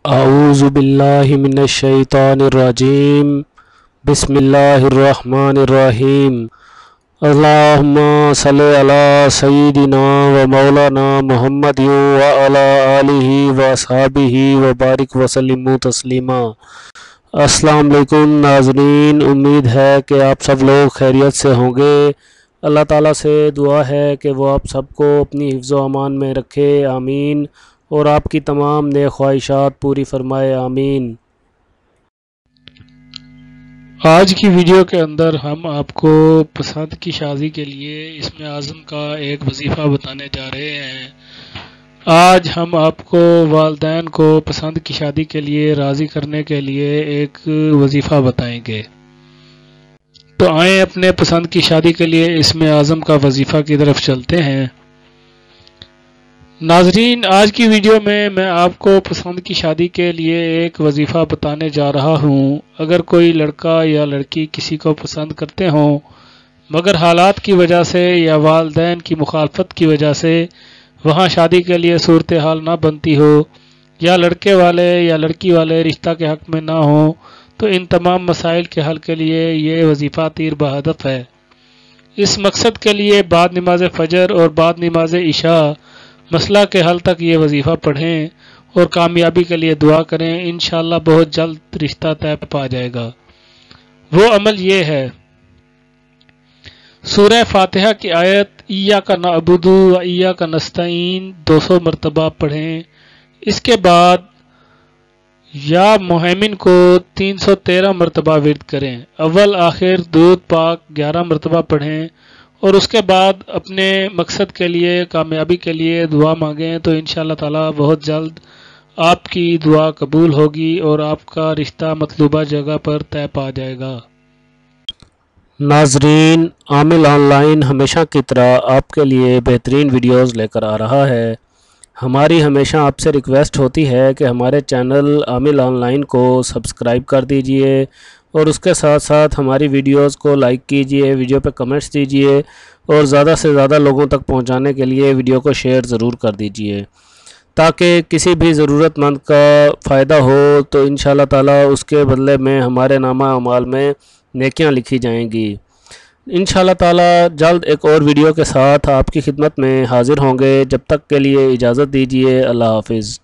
اعوذ باللہ من الشیطان الرجیم بسم اللہ الرحمن الرحیم اللہم صلی علی سیدنا و مولانا محمد و علی آلہ و اصحابہ و بارک وسلم تسلیما۔ السلام علیکم ناظرین، امید ہے کہ آپ سب لوگ خیریت سے ہوں گے۔ اللہ تعالیٰ سے دعا ہے کہ وہ آپ سب کو اپنی حفظ و امان میں رکھے، آمین، اور آپ کی تمام نیک خواہشات پوری فرمائے، آمین۔ آج کی ویڈیو کے اندر ہم آپ کو پسند کی شادی کے لیے اسم اعظم کا ایک وظیفہ بتانے جا رہے ہیں۔ آج ہم آپ کو والدین کو پسند کی شادی کے لیے راضی کرنے کے لیے ایک وظیفہ بتائیں گے۔ تو آئیں اپنے پسند کی شادی کے لیے اسم اعظم کا وظیفہ کی طرف چلتے ہیں۔ ناظرین، آج کی ویڈیو میں آپ کو پسند کی شادی کے لیے ایک وظیفہ بتانے جا رہا ہوں۔ اگر کوئی لڑکا یا لڑکی کسی کو پسند کرتے ہوں مگر حالات کی وجہ سے یا والدین کی مخالفت کی وجہ سے وہاں شادی کے لیے صورتحال نہ بنتی ہو، یا لڑکے والے یا لڑکی والے رشتہ کے حق میں نہ ہوں، تو ان تمام مسائل کے حل کے لیے یہ وظیفہ تیر بہدف ہے۔ اس مقصد کے لیے بعد نماز فجر اور بعد نماز عشاء مسئلہ کے حل تک یہ وظیفہ پڑھیں اور کامیابی کے لیے دعا کریں، انشاءاللہ بہت جلد رشتہ طے پا جائے گا۔ وہ عمل یہ ہے: سورہ فاتحہ کی آیت ایاک نعبد و ایاک نستعین 200 مرتبہ پڑھیں۔ اس کے بعد یا مہیمن کو 313 مرتبہ ورد کریں۔ اول آخر درود پاک 11 مرتبہ پڑھیں اور اس کے بعد اپنے مقصد کے لیے، کامیابی کے لیے دعا مانگیں، تو انشاءاللہ تعالی بہت جلد آپ کی دعا قبول ہوگی اور آپ کا رشتہ مطلوبہ جگہ پر طے پا جائے گا۔ ناظرین، عامل آن لائن ہمیشہ کی طرح آپ کے لیے بہترین ویڈیوز لے کر آ رہا ہے۔ ہماری ہمیشہ آپ سے ریکویسٹ ہوتی ہے کہ ہمارے چینل عامل آن لائن کو سبسکرائب کر دیجئے اور اس کے ساتھ ساتھ ہماری ویڈیوز کو لائک کیجئے، ویڈیو پہ کمنٹس دیجئے اور زیادہ سے زیادہ لوگوں تک پہنچانے کے لیے ویڈیو کو شیئر ضرور کر دیجئے تاکہ کسی بھی ضرورت مند کا فائدہ ہو، تو انشاءاللہ تعالی اس کے بدلے میں ہمارے نامہ اعمال میں نیکیاں لکھی جائیں گی۔ انشاءاللہ تعالی جلد ایک اور ویڈیو کے ساتھ آپ کی خدمت میں حاضر ہوں گے۔ جب تک کے لیے اجازت دیجئے، اللہ حافظ۔